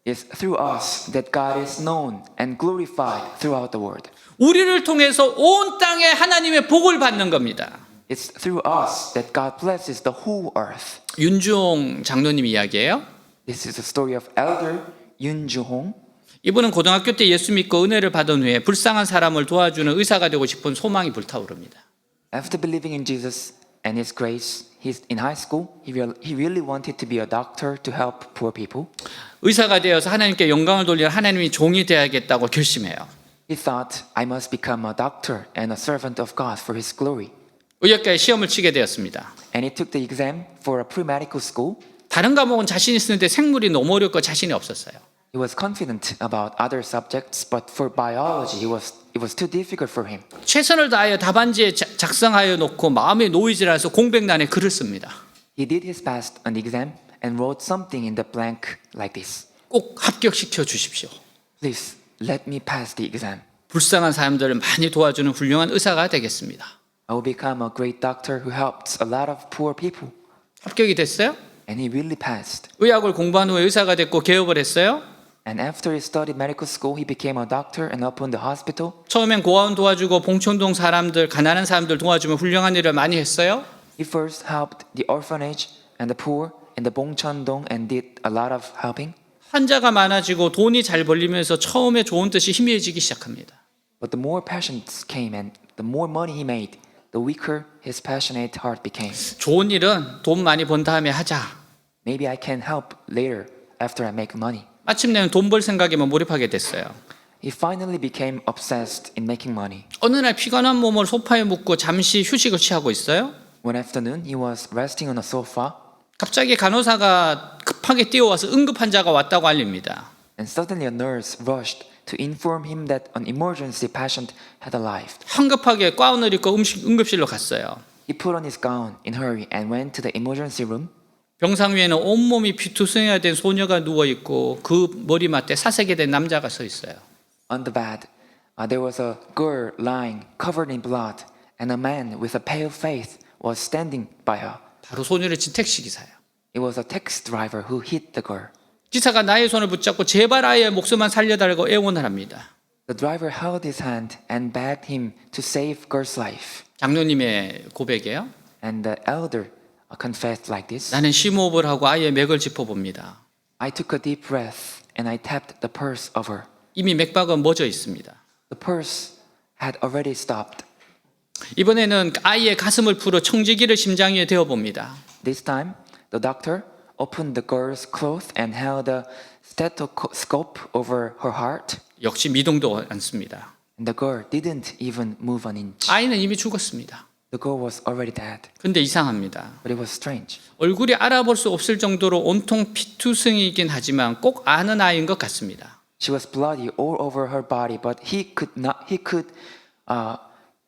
It's through us that God is known and glorified throughout the world. 우리를 통해서 온 땅에 하나님의 복을 받는 겁니다. It's through us that God blesses the whole earth. 윤주홍 장로님 이야기예요. This is the story of Elder Yoon Ju-hong. 이분은 고등학교 때 예수 믿고 은혜를 받은 후에 불쌍한 사람을 도와주는 의사가 되고 싶은 소망이 불타오릅니다. After believing in Jesus and His grace, he's in high school. He really wanted to be a doctor to help poor people. 의사가 되어서 하나님께 영광을 돌리는 하나님의 종이 되어야겠다고 결심해요. He thought, I must become a doctor and a servant of God for His glory. 의학과에 시험을 치게 되었습니다. And he took the exam for a pre-medical school. 다른 과목은 자신 있었는데 생물이 너무 어렵고 자신이 없었어요. He was confident about other subjects, but for biology, it was too difficult for him. 최선을 다하여 답안지에 작성하여 놓고 마음에 노이즈라서 공백란에 글을 씁니다. He did his best on the exam and wrote something in the blank like this. 꼭 합격시켜 주십시오. Please, let me pass the exam. 불쌍한 사람들을 많이 도와주는 훌륭한 의사가 되겠습니다. I will become a great doctor who helps a lot of poor people. 합격이 됐어요? And he really passed. 의학을 공부한 후에 의사가 됐고 개업을 했어요. And after he studied medical school, he became a doctor and opened a hospital. 처음엔 고아원 도와주고 봉천동 사람들, 가난한 사람들 도와주면 훌륭한 일을 많이 했어요. He first helped the orphanage and the poor in the Bongcheon-dong and did a lot of helping. 환자가 많아지고 돈이 잘 벌리면서 처음에 좋은 뜻이 희미해지기 시작합니다. But the more patients came and the more money he made, the weaker his passionate heart became. 좋은 일은 돈 많이 번 다음에 하자. Maybe I can help later after I make money. 마침내는 돈 벌 생각에만 몰입하게 됐어요. He finally became obsessed in making money. 어느 날 피곤한 몸을 소파에 묻고 잠시 휴식을 취하고 있어요. One afternoon, he was resting on a sofa, 갑자기 간호사가 급하게 뛰어와서 응급 환자가 왔다고 알립니다. and suddenly a nurse rushed to inform him that an emergency patient had arrived. 황급하게 가운을 입고 응급실로 갔어요. He put on his gown in a hurry and went to the emergency room. 병상 위에는 온몸이 피투성이가 된 소녀가 누워있고 그 머리맡에 사색이 된 남자가 서 있어요. On the bed, there was a girl lying covered in blood, and a man with a pale face was standing by her. 바로 소녀를 친 택시기사예요. It was a taxi driver who hit the girl. 기사가 나의 손을 붙잡고 제발 아이의 목숨만 살려달라고 애원을 합니다. The driver held his hand and begged him to save girl's life. 장로님의 고백이에요. And the elder confessed like this. 나는 심호흡을 하고 아이의 맥을 짚어봅니다. I took a deep breath and I tapped the pulse of her. 이미 맥박은 멎어 있습니다. The pulse had already stopped. 이번에는 아이의 가슴을 풀어 청지기를 심장 위에 대어봅니다. This time, the doctor opened the girl's clothes and held a stethoscope over her heart. 역시 미동도 않습니다. And the girl didn't even move an inch. 아이는 이미 죽었습니다. The girl was already dead. 근데 이상합니다. But it was strange. 얼굴이 알아볼 수 없을 정도로 온통 피투성이긴 하지만 꼭 아는 아이인 것 같습니다. She was bloody all over her body, but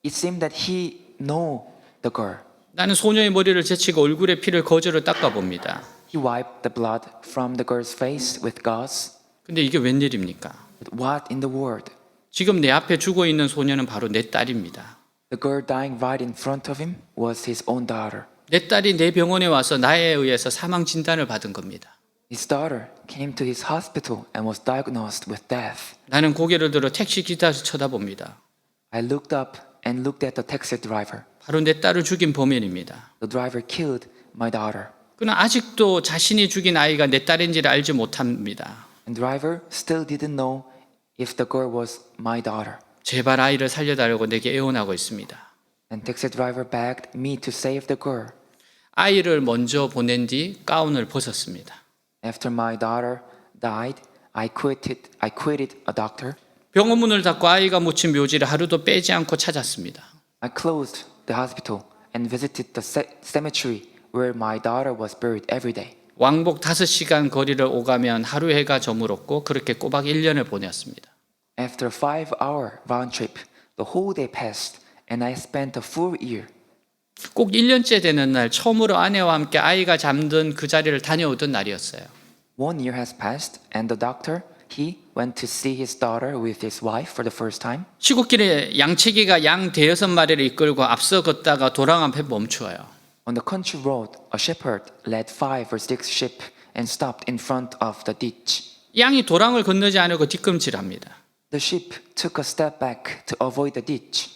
it seemed that he knew the girl. 나는 소녀의 머리를 제치고 얼굴에 피를 거즈로 닦아봅니다. He wiped the blood from the girl's face with gauze. 근데 이게 웬일입니까? But what in the world? 지금 내 앞에 죽어 있는 소녀는 바로 내 딸입니다. The girl dying right in front of him was his own daughter. 내 딸이 내 병원에 와서 나에 의해서 사망 진단을 받은 겁니다. His daughter came to his hospital and was diagnosed with death. 나는 고개를 들어 택시 기사를 쳐다봅니다. I looked up and looked at the taxi driver. 바로 내 딸을 죽인 범인입니다. The driver killed my daughter. 그는 아직도 자신이 죽인 아이가 내 딸인지를 알지 못합니다. And driver still didn't know if the girl was my daughter. 제발 아이를 살려달라고 내게 애원하고 있습니다. And taxi driver begged me to save the girl. 아이를 먼저 보낸 뒤 가운을 벗었습니다. After my daughter died, I quitted a doctor. 병원 문을 닫고 아이가 묻힌 묘지를 하루도 빼지 않고 찾았습니다. I closed the hospital and visited the cemetery where my daughter was buried every day. 왕복 5시간 거리를 오가면 하루 해가 저물었고 그렇게 꼬박 1년을 보냈습니다. After a 5-hour round trip, the whole day passed and I spent a full year. 꼭 1년째 되는 날 처음으로 아내와 함께 아이가 잠든 그 자리를 다녀오던 날이었어요. 1 year has passed and the doctor, he went to see his daughter with his wife for the first time. 시골길에 양치기가 양 5-6마리를 이끌고 앞서 걷다가 도랑 앞에 멈추어요. On the country road, a shepherd led 5 or 6 sheep and stopped in front of the ditch. 양이 도랑을 건너지 않고 뒷걸음질합니다. The sheep took a step back to avoid the ditch.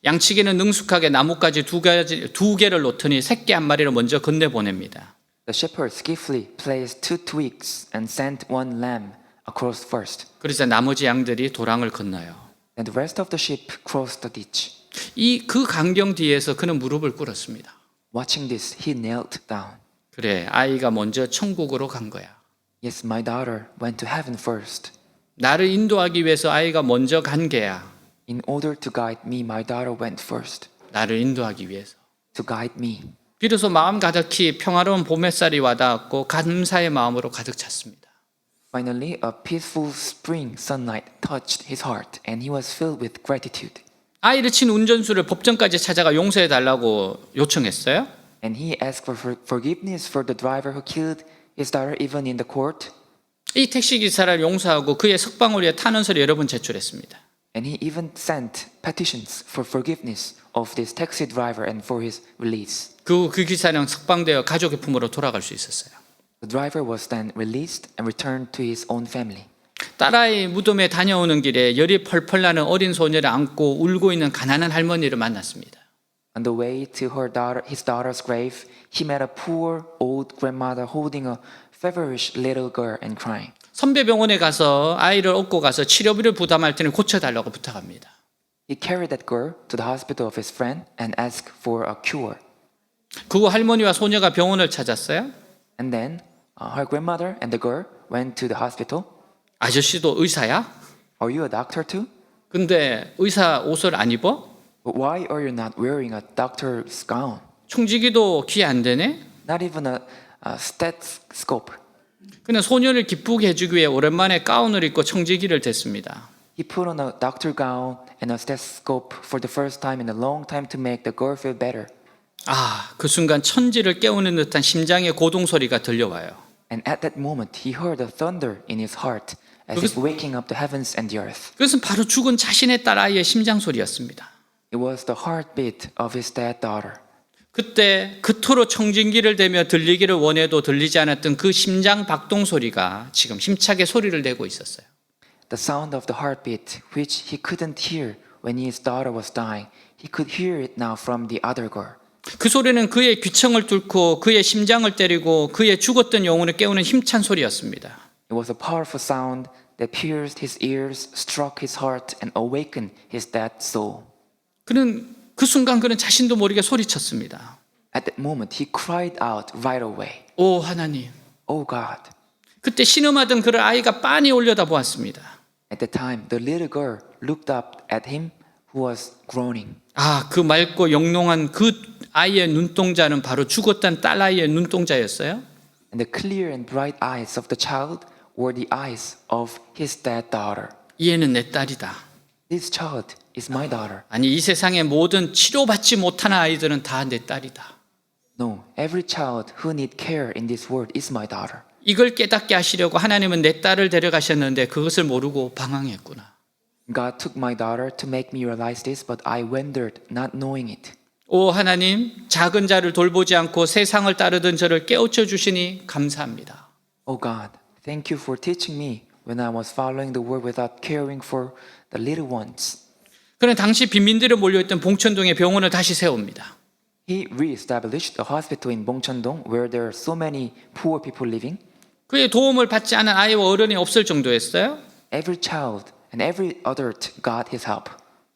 양치기는 능숙하게 나뭇가지 2개를 놓더니 새끼 1마리를 먼저 건네보냅니다. The shepherd skillfully placed 2 twigs and sent 1 lamb across first. 그러자 나머지 양들이 도랑을 건너요. And the rest of the sheep crossed the ditch. 그 광경 뒤에서 그는 무릎을 꿇었습니다. Watching this, he knelt down. 그래, 아이가 먼저 천국으로 간 거야. Yes, my daughter went to heaven first. 나를 인도하기 위해서 아이가 먼저 간 게야. In order to guide me, my daughter went first. 나를 인도하기 위해서. To guide me. 비로소 마음 가득히 평화로운 봄 햇살이 와닿았고 감사의 마음으로 가득 찼습니다. Finally, a peaceful spring sunlight touched his heart and he was filled with gratitude. 아이를 친 운전수를 법정까지 찾아가 용서해 달라고 요청했어요. And he asked for forgiveness for the driver who killed his daughter even in the court. 이 택시 기사를 용서하고 그의 석방을 위해 탄원서를 여러 번 제출했습니다. And he even sent petitions for forgiveness of this taxi driver and for his release. 그 기사는 석방되어 가족의 품으로 돌아갈 수 있었어요. The driver was then released and returned to his own family. 딸아이 무덤에 다녀오는 길에 열이 펄펄 나는 어린 소녀를 안고 울고 있는 가난한 할머니를 만났습니다. On the way to his daughter's grave, he met a poor old grandmother holding a feverish little girl and crying. 선배 병원에 가서 아이를 업고 가서 치료비를 부담할 테니 고쳐달라고 부탁합니다. He carried that girl to the hospital of his friend and asked for a cure. 그 후 할머니와 소녀가 병원을 찾았어요. And then her grandmother and the girl went to the hospital. 아저씨도 의사야? Are you a doctor too? 근데 의사 옷을 안 입어? But why are you not wearing a doctor's gown? 총지기도 귀에 안 되네? Not even a stethoscope. 그는 소녀를 기쁘게 해주기 위해 오랜만에 가운을 입고 청지기를 댔습니다. He put on a doctor gown and a stethoscope for the first time in a long time to make the girl feel better. 그 순간 천지를 깨우는 듯한 심장의 고동 소리가 들려와요. And at that moment, he heard a thunder in his heart as if waking up the heavens and the earth. 그것은 바로 죽은 자신의 딸 아이의 심장 소리였습니다. It was the heartbeat of his dead daughter. 그때 그토록 청진기를 대며 들리기를 원해도 들리지 않았던 그 심장 박동 소리가 지금 힘차게 소리를 내고 있었어요. The sound of the heartbeat, which he couldn't hear when his daughter was dying, he could hear it now from the other girl. 그 소리는 그의 귀청을 뚫고 그의 심장을 때리고 그의 죽었던 영혼을 깨우는 힘찬 소리였습니다. It was a powerful sound that pierced his ears, struck his heart, and awakened his dead soul. 그 순간 그는 자신도 모르게 소리쳤습니다. At that moment, he cried out right away, 오 하나님. "Oh God." 그때 신음하던 그를 아이가 빤히 올려다 보았습니다. At the time, the little girl looked up at him who was groaning. 그 맑고 영롱한 그 아이의 눈동자는 바로 죽었던 딸 아이의 눈동자였어요. And the clear and bright eyes of the child were the eyes of his dead daughter. 이 애는 내 딸이다. This child is my daughter. 아니, 이 세상의 모든 치료받지 못하는 아이들은 다 내 딸이다. No, every child who need care in this world is my daughter. 이걸 깨닫게 하시려고 하나님은 내 딸을 데려가셨는데 그것을 모르고 방황했구나. God took my daughter to make me realize this, but I wandered, not knowing it. 오 하나님, 작은 자를 돌보지 않고 세상을 따르던 저를 깨우쳐 주시니 감사합니다. Oh God, thank you for teaching me when I was following the world without caring for the little ones. 그는 당시 빈민들이 몰려있던 봉천동의 병원을 다시 세웁니다. He re-established a hospital in Bongcheon-dong where there are so many poor people living. 그의 도움을 받지 않은 아이와 어른이 없을 정도였어요. Every child and every adult got his help.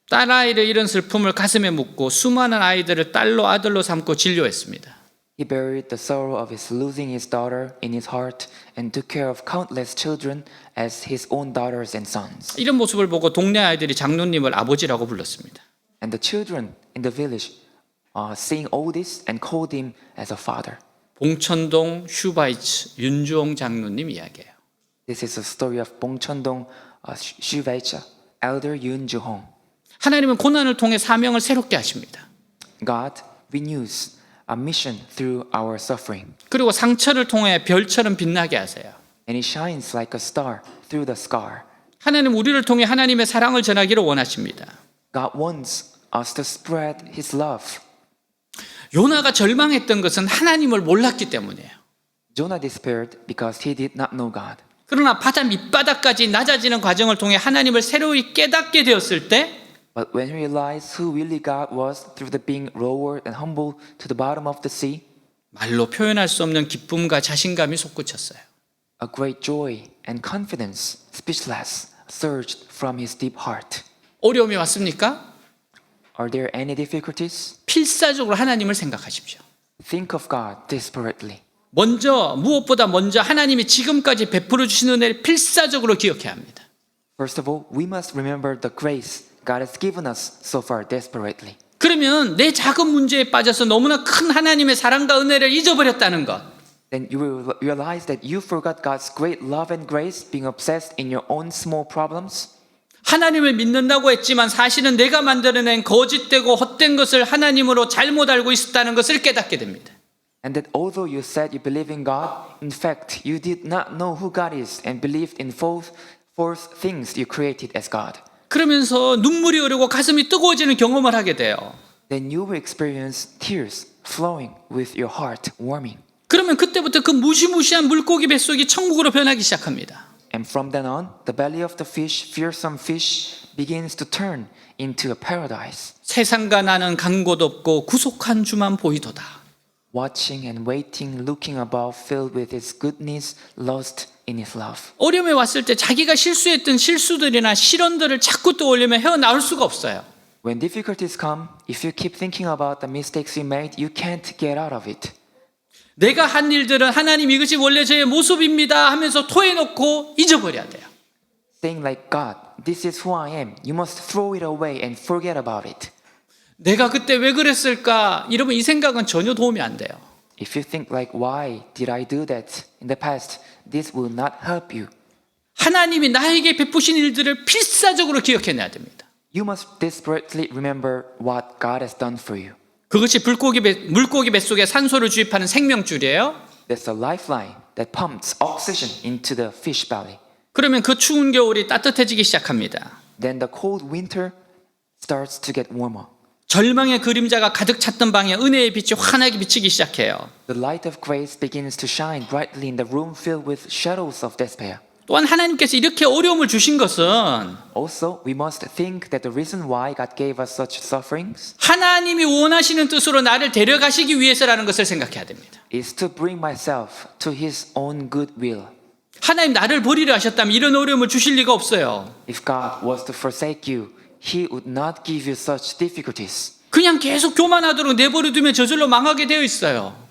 딸아이를 잃은 슬픔을 가슴에 묻고 수많은 아이들을 딸로 아들로 삼고 진료했습니다. He buried the sorrow of his losing his daughter in his heart and took care of countless children as his own daughters and sons. 이런 모습을 보고 동네 아이들이 장로님을 아버지라고 불렀습니다. And the children in the village seeing all this and called him as a father. 봉천동 슈바이츠 윤주홍 장로님 이야기예요. This is a story of Bongcheon-dong Shuvaicha, Elder Yoon Ju-hong. 하나님은 고난을 통해 사명을 새롭게 하십니다. God renews a mission through our suffering, 그리고 상처를 통해 별처럼 빛나게 하세요. and it shines like a star through the scar. 하나님 우리를 통해 하나님의 사랑을 전하기를 원하십니다. God wants us to spread His love. 요나가 절망했던 것은 하나님을 몰랐기 때문이에요. Jonah despaired because he did not know God. 그러나 바다 밑바닥까지 낮아지는 과정을 통해 하나님을 새로이 깨닫게 되었을 때 But when he realized who really God was through the being lowered and humbled to the bottom of the sea, 말로 표현할 수 없는 기쁨과 자신감이 솟구쳤어요. a great joy and confidence, speechless, surged from his deep heart. 어려움이 왔습니까? Are there any difficulties? 필사적으로 하나님을 생각하십시오. Think of God desperately. 무엇보다 먼저 하나님이 지금까지 베풀어 주신 은혜를 필사적으로 기억해야 합니다. First of all, we must remember the grace God has given us so far desperately. 그러면 내 작은 문제에 빠져서 너무나 큰 하나님의 사랑과 은혜를 잊어버렸다는 것. Then you will realize that you forgot God's great love and grace being obsessed in your own small problems. 하나님을 믿는다고 했지만 사실은 내가 만들어낸 거짓되고 헛된 것을 하나님으로 잘못 알고 있었다는 것을 깨닫게 됩니다. And that although you said you believe in God, in fact, you did not know who God is and believed in false things you created as God. 그러면서 눈물이 흐르고 가슴이 뜨거워지는 경험을 하게 돼요. Then you will experience tears flowing with your heart warming. 그러면 그때부터 그 무시무시한 물고기 뱃속이 천국으로 변하기 시작합니다. And from then on, the belly of the fish, fearsome fish, begins to turn into a paradise. 세상과 나는 간 곳 없고 구속한 주만 보이도다. Watching and waiting, looking above, filled with His goodness, lost in His love. 어려움에 왔을 때 자기가 실수했던 실수들이나 실언들을 자꾸 떠올리면 헤어나올 수가 없어요. When difficulties come, if you keep thinking about the mistakes you made, you can't get out of it. 내가 한 일들은 하나님 이것이 원래 저의 모습입니다 하면서 토해놓고 잊어버려야 돼요. Saying like, God, this is who I am. You must throw it away and forget about it. 내가 그때 왜 그랬을까? 이러면 이 생각은 전혀 도움이 안 돼요. If you think like, why did I do that in the past? This will not help you. 하나님이 나에게 베푸신 일들을 필사적으로 기억해내야 됩니다. You must desperately remember what God has done for you. 그것이 물고기 뱃속에 산소를 주입하는 생명줄이에요. That's a lifeline that pumps oxygen into the fish belly. 그러면 그 추운 겨울이 따뜻해지기 시작합니다. Then the cold winter starts to get warmer. 절망의 그림자가 가득 찼던 방에 은혜의 빛이 환하게 비치기 시작해요. The light of grace begins to shine brightly in the room filled with shadows of despair. 또한 하나님께서 이렇게 어려움을 주신 것은 Also, we must think that the reason why God gave us such sufferings 하나님이 원하시는 뜻으로 나를 데려가시기 위해서라는 것을 생각해야 됩니다. is to bring myself to His own good will. 하나님 나를 버리려 하셨다면 이런 어려움을 주실 리가 없어요. If God was to forsake you, He would not give you such difficulties. 그냥 계속 교만하도록 내버려 두면 저절로 망하게 되어 있어요.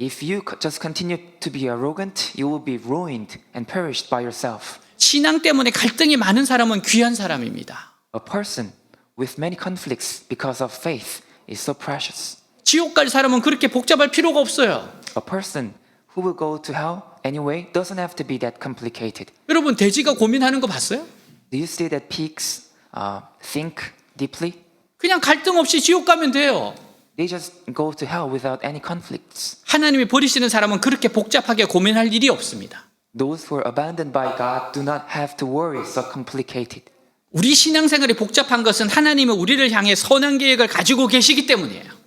If you just continue to be arrogant, you will be ruined and perished by yourself. 신앙 때문에 갈등이 많은 사람은 귀한 사람입니다. A person with many conflicts because of faith is so precious. 지옥 갈 사람은 그렇게 복잡할 필요가 없어요. A person who will go to hell anyway doesn't have to be that complicated. 여러분 돼지가 고민하는 거 봤어요? Do you see that pigs think deeply. 그냥 갈등 없이 지옥 가면 돼요. They just go to hell without any conflicts. 하나님이 버리시는 사람은 그렇게 복잡하게 고민할 일이 없습니다. Those who are abandoned by God do not have to worry so complicated. 우리 신앙생활이 복잡한 것은 하나님은 우리를 향해 선한 계획을 가지고 계시기 때문이에요.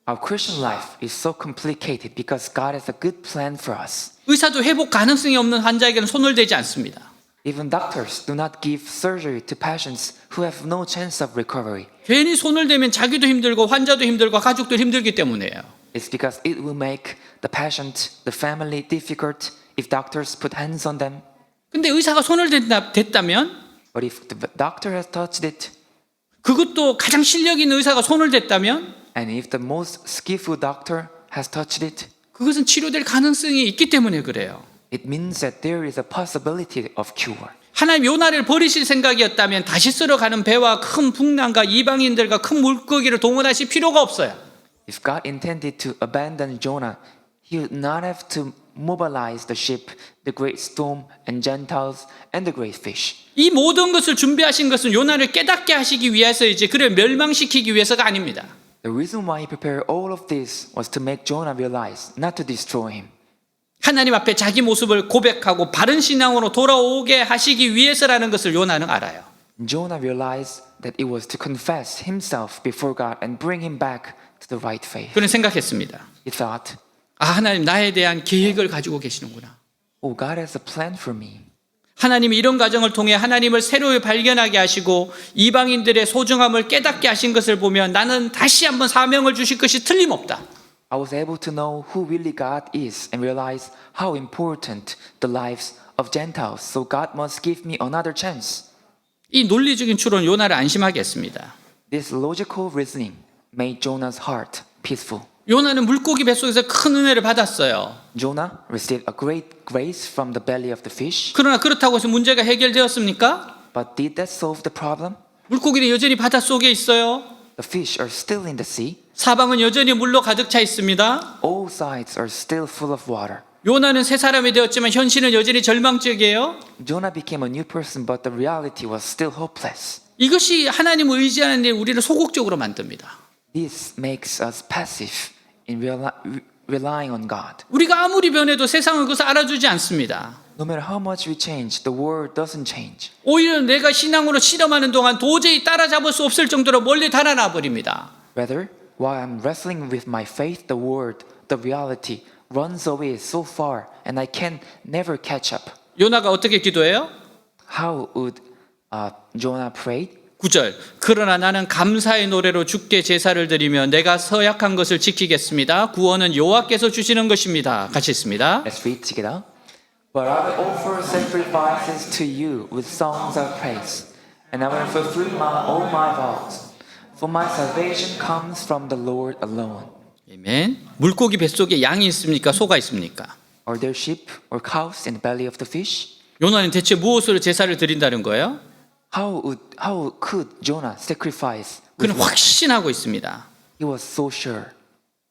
Our Christian life is so complicated because God has a good plan for us. 의사도 회복 가능성이 없는 환자에게는 손을 대지 않습니다. Even doctors do not give surgery to patients who have no chance of recovery. 괜히 손을 대면 자기도 힘들고 환자도 힘들고 가족도 힘들기 때문이에요. It's because it will make the patient, the family difficult if doctors put hands on them. 근데 의사가 손을 댔다면 But if the doctor has touched it, 그것도 가장 실력 있는 의사가 손을 댔다면 and if the most skillful doctor has touched it, 그것은 치료될 가능성이 있기 때문에 그래요. it means that there is a possibility of cure. 하나님 요나를 버리실 생각이었다면 다시 쓸어 가는 배와 큰 풍랑과 이방인들과 큰 물고기를 동원하실 필요가 없어요. If God intended to abandon Jonah, he would not have to mobilize the ship, the great storm, and Gentiles, and the great fish. 이 모든 것을 준비하신 것은 요나를 깨닫게 하시기 위해서이지 그를 멸망시키기 위해서가 아닙니다. The reason why he prepared all of this was to make Jonah realize not to destroy him. 하나님 앞에 자기 모습을 고백하고 바른 신앙으로 돌아오게 하시기 위해서라는 것을 요나는 알아요. Jonah realized that it was to confess himself before God and bring him back to the right faith. 그는 생각했습니다. He thought, 아, 하나님 나에 대한 계획을 가지고 계시는구나. oh, God has a plan for me. 하나님이 이런 과정을 통해 하나님을 새로 발견하게 하시고 이방인들의 소중함을 깨닫게 하신 것을 보면 나는 다시 한번 사명을 주실 것이 틀림없다. I was able to know who really God is and realize how important the lives of Gentiles. So God must give me another chance. 이 논리적인 추론 요나를 안심하게 했습니다. This logical reasoning made Jonah's heart peaceful. 요나는 물고기 뱃속에서 큰 은혜를 받았어요. Jonah received a great grace from the belly of the fish. 그러나 그렇다고 해서 문제가 해결되었습니까? But did that solve the problem? 물고기는 여전히 바닷속에 있어요. The fish are still in the sea. 사방은 여전히 물로 가득 차 있습니다. All sides are still full of water. 요나는 새 사람이 되었지만 현실은 여전히 절망적이에요. Jonah became a new person, but the reality was still hopeless. 이것이 하나님을 의지하는 데 우리를 소극적으로 만듭니다. This makes us passive in relying on God. 우리가 아무리 변해도 세상은 그것을 알아주지 않습니다. No matter how much we change, the world doesn't change. 오히려 내가 신앙으로 실험하는 동안 도저히 따라잡을 수 없을 정도로 멀리 달아나 버립니다. Rather, while I'm wrestling with my faith, the world, the reality, runs away so far and I can never catch up. 요나가 어떻게 기도해요? How would Jonah pray? 9절. 그러나 나는 감사의 노래로 주께 제사를 드리며 내가 서약한 것을 지키겠습니다. 구원은 여호와께서 주시는 것입니다. 같이 있습니다. Let's read together. But I will offer sacrifices to you with songs of praise, and I will fulfill all my vows. For my salvation comes from the Lord alone. 아멘. 물고기 뱃속에 양이 있습니까? 소가 있습니까? Are there sheep or cows in the belly of the fish? 요나는 대체 무엇으로 제사를 드린다는 거예요? How could Jonah sacrifice? 그는 확신하고 있습니다. He was so sure.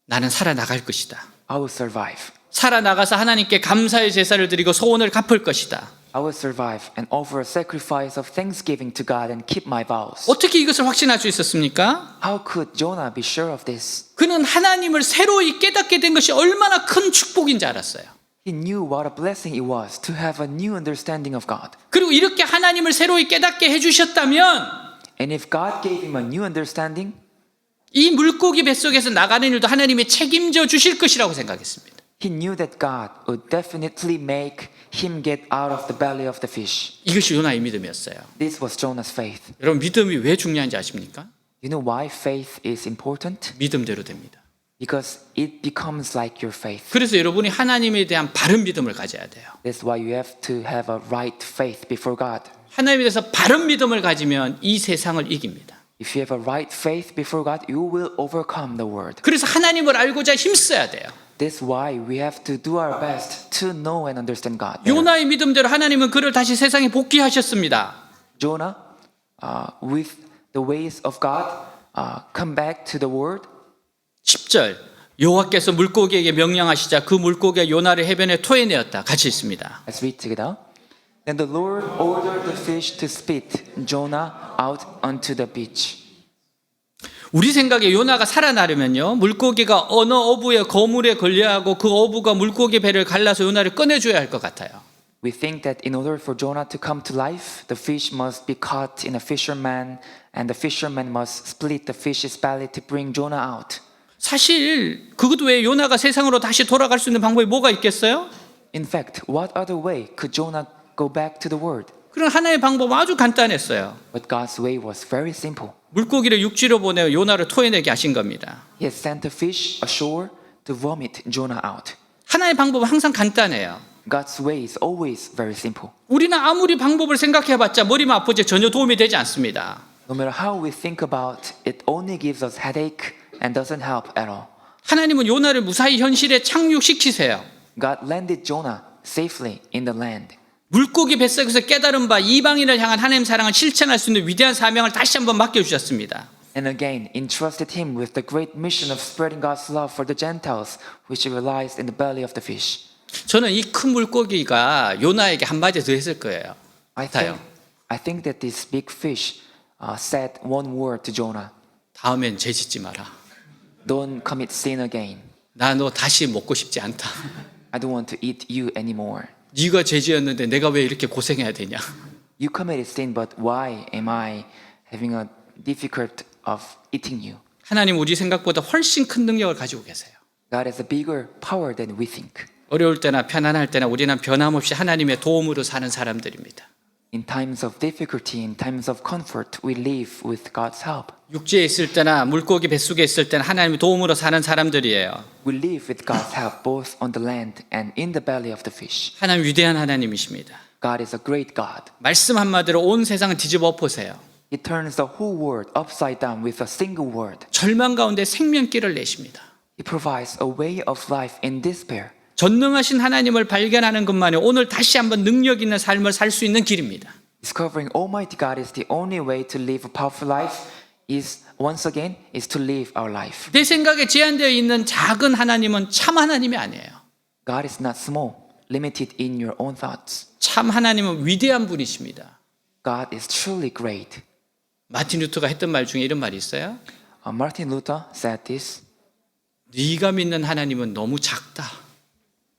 나는 살아나갈 것이다. I will survive. 살아나가서 하나님께 감사의 제사를 드리고 소원을 갚을 것이다. I will survive and offer a sacrifice of thanksgiving to God and keep my vows. 어떻게 이것을 확신할 수 있었습니까? How could Jonah be sure of this? 그는 하나님을 새로이 깨닫게 된 것이 얼마나 큰 축복인지 알았어요. He knew what a blessing it was to have a new understanding of God. 그리고 이렇게 하나님을 새로이 깨닫게 해주셨다면 And if God gave him a new understanding, 이 물고기 뱃속에서 나가는 일도 하나님이 책임져 주실 것이라고 생각했습니다. he knew that God would definitely make him get out of the belly of the fish. 이것이 요나의 믿음이었어요. This was Jonah's faith. 여러분 믿음이 왜 중요한지 아십니까? You know why faith is important? 믿음대로 됩니다. Because it becomes like your faith. 그래서 여러분이 하나님에 대한 바른 믿음을 가져야 돼요. That's why you have to have a right faith before God. 하나님에 대해서 바른 믿음을 가지면 이 세상을 이깁니다. If you have a right faith before God, you will overcome the world. 그래서 하나님을 알고자 힘써야 돼요. That's why we have to do our best to know and understand God. 요나의 믿음대로 하나님은 그를 다시 세상에 복귀하셨습니다. Jonah, with the ways of God, come back to the world. 10절 여호와께서 물고기에게 명령하시자 그 물고기가 요나를 해변에 토해내었다. 같이 있습니다. Let's read together. Then the Lord ordered the fish to spit Jonah out onto the beach. 우리 생각에 요나가 살아나려면요, 물고기가 어느 어부의 거물에 걸려하고 그 어부가 물고기 배를 갈라서 요나를 꺼내줘야 할 것 같아요. We think that in order for Jonah to come to life, the fish must be caught in a fisherman, and the fisherman must split the fish's belly to bring Jonah out. 사실 그것 외에 요나가 세상으로 다시 돌아갈 수 있는 방법이 뭐가 있겠어요? In fact, what other way could Jonah go back to the world? 그런 하나의 방법은 아주 간단했어요. But God's way was very simple. 물고기를 육지로 보내 요나를 토해내게 하신 겁니다. He had sent the fish ashore to vomit Jonah out. 하나의 방법은 항상 간단해요. God's way is always very simple. 우리는 아무리 방법을 생각해봤자 머리만 아프지 전혀 도움이 되지 않습니다. No matter how we think about it, only gives us headache and doesn't help at all. 하나님은 요나를 무사히 현실에 착륙시키세요. God landed Jonah safely in the land. 물고기 뱃속에서 깨달은 바 이방인을 향한 하나님 사랑을 실천할 수 있는 위대한 사명을 다시 한번 맡겨주셨습니다. And again, entrusted him with the great mission of spreading God's love for the Gentiles, which relies in the belly of the fish. 저는 이 큰 물고기가 요나에게 한마디 더 했을 거예요. I think that this big fish said one word to Jonah. 다음엔 죄짓지 마라. Don't commit sin again. 나 너 다시 먹고 싶지 않다. I don't want to eat you anymore. 네가 죄지었는데 내가 왜 이렇게 고생해야 되냐. You committed sin, but why am I having a difficult of eating you? 하나님 우리 생각보다 훨씬 큰 능력을 가지고 계세요. God has a bigger power than we think. 어려울 때나 편안할 때나 우리는 변함없이 하나님의 도움으로 사는 사람들입니다. In times of difficulty, in times of comfort, we live with God's help. 육지에 있을 때나 물고기 뱃속에 있을 때나 하나님의 도움으로 사는 사람들이에요. We live with God's help both on the land and in the belly of the fish. 하나님 위대한 하나님이십니다. God is a great God. 말씀 한마디로 온 세상을 뒤집어 엎으세요. He turns the whole world upside down with a single word. 절망 가운데 생명길을 내십니다. He provides a way of life in despair. 전능하신 하나님을 발견하는 것만이 오늘 다시 한번 능력 있는 삶을 살 수 있는 길입니다. Discovering Almighty God is the only way to live a powerful life. Is once again is to live our life. 내 생각에 제한되어 있는 작은 하나님은 참 하나님이 아니에요. God is not small, limited in your own thoughts. 참 하나님은 위대한 분이십니다. God is truly great. 마틴 루터가 했던 말 중에 이런 말이 있어요. Martin Luther said this. 네가 믿는 하나님은 너무 작다.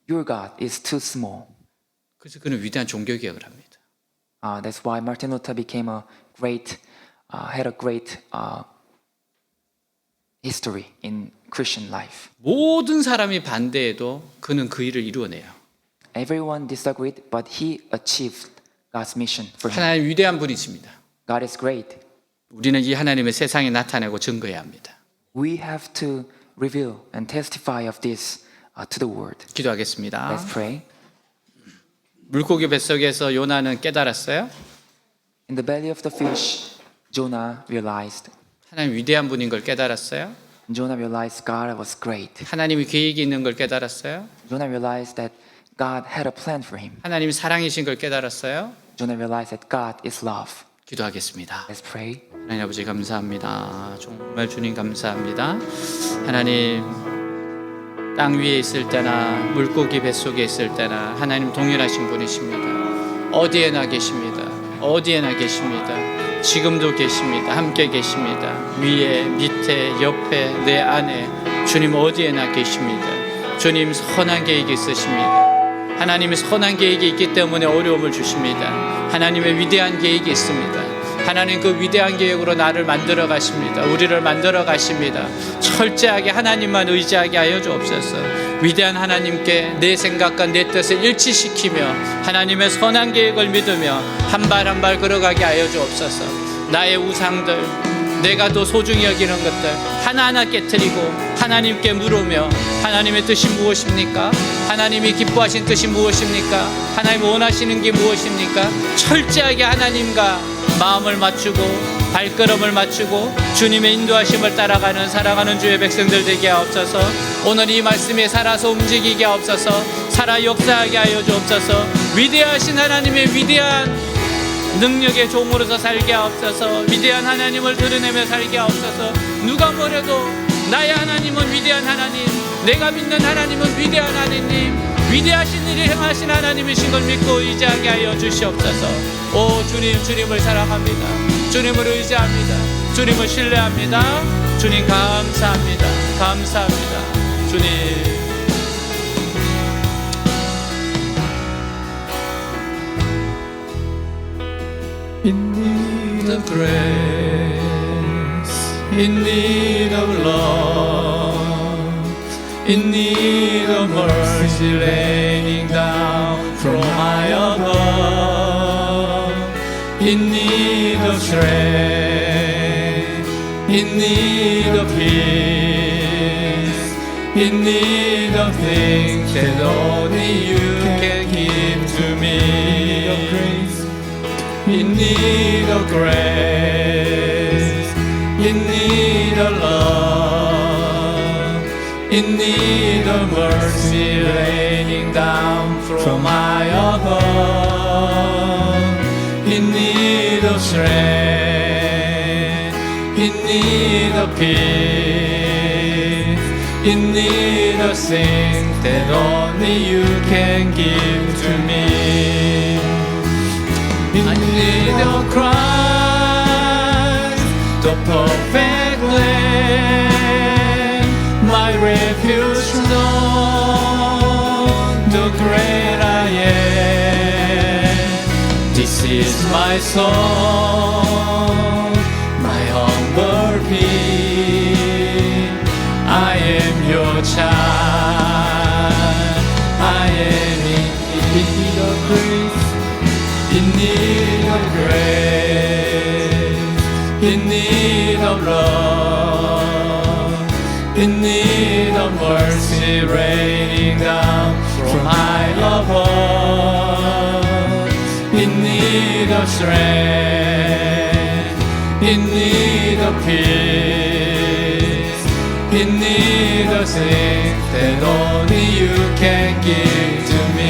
Your God is too small. 그래서 그는 위대한 종교개혁을 합니다. That's why Martin Luther became a great, had a great history in Christian life. 모든 사람이 반대해도 그는 그 일을 이루어내요. Everyone disagreed, but he achieved God's mission for him. 하나님 위대한 분이십니다. God is great. 우리는 이 하나님의 세상에 나타내고 증거해야 합니다. We have to reveal and testify of this to the world. 기도하겠습니다. Let's pray. 물고기 뱃속에서 요나는 깨달았어요. In the belly of the fish, Jonah realized. 하나님 위대한 분인 걸 깨달았어요. Jonah realized God was great. 하나님이 계획이 있는 걸 깨달았어요. Jonah realized that God had a plan for him. 하나님이 사랑이신 걸 깨달았어요. Jonah realized that God is love. 기도하겠습니다. Let's pray. 하나님 아버지 감사합니다. 정말 주님 감사합니다. 하나님 땅 위에 있을 때나 물고기 뱃속에 있을 때나 하나님 동일하신 분이십니다. 어디에나 계십니다. 어디에나 계십니다. 지금도 계십니다. 함께 계십니다. 위에 밑에 옆에 내 안에 주님 어디에나 계십니다. 주님 선한 계획이 있으십니다. 하나님의 선한 계획이 있기 때문에 어려움을 주십니다. 하나님의 위대한 계획이 있습니다. 하나님 그 위대한 계획으로 나를 만들어 가십니다. 우리를 만들어 가십니다. 철저하게 하나님만 의지하게 하여 주옵소서. 위대한 하나님께 내 생각과 내 뜻을 일치시키며 하나님의 선한 계획을 믿으며 한 발 한 발 걸어가게 하여 주옵소서. 나의 우상들 내가 더 소중히 여기는 것들 하나하나 깨트리고 하나님께 물으며 하나님의 뜻이 무엇입니까? 하나님이 기뻐하신 뜻이 무엇입니까? 하나님 원하시는 게 무엇입니까? 철저하게 하나님과 마음을 맞추고 발걸음을 맞추고 주님의 인도하심을 따라가는 살아가는 주의 백성들 되게 하옵소서. 오늘 이 말씀에 살아서 움직이게 하옵소서. 살아 역사하게 하여 주옵소서. 위대하신 하나님의 위대한 능력의 종으로서 살게 하옵소서. 위대한 하나님을 드러내며 살게 하옵소서. 누가 뭐래도 나의 하나님은 위대한 하나님, 내가 믿는 하나님은 위대한 하나님, 위대하신 일을 행하신 하나님이신 걸 믿고 의지하게 하여 주시옵소서. 오 주님, 주님을 사랑합니다. 주님을 의지합니다. 주님을 신뢰합니다. 주님 감사합니다. 감사합니다. 주님. In need of grace, in need of love, in need of mercy raining down from high above, in need of strength, in need of peace, in need of things that only you can give to me. In need of grace, in need of love, in need of mercy raining down from high above, in need of strength, in need of peace, in need of things that only you can give to me. In need of Christ, the perfect Lamb, my refuge known, the great I am. This is my song, my humble plea. I am your child, I am in need of grace. In need of grace, in need of love, in need of mercy raining down from high above, in need of strength, in need of peace, in need of things that only you can give to me.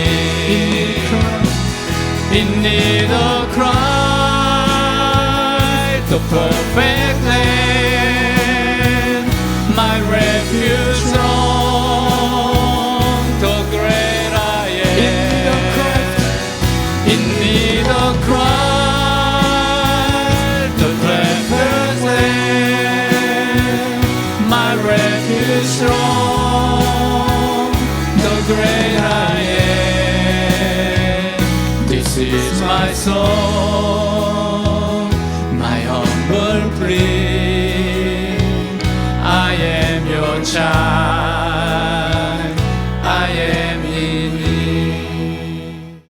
In need of Christ, the perfect Lamb, my refuge strong, the great I am. In need of Christ, the perfect Lamb, my refuge strong, the great I am. This is my song, my humble plea. I am your child.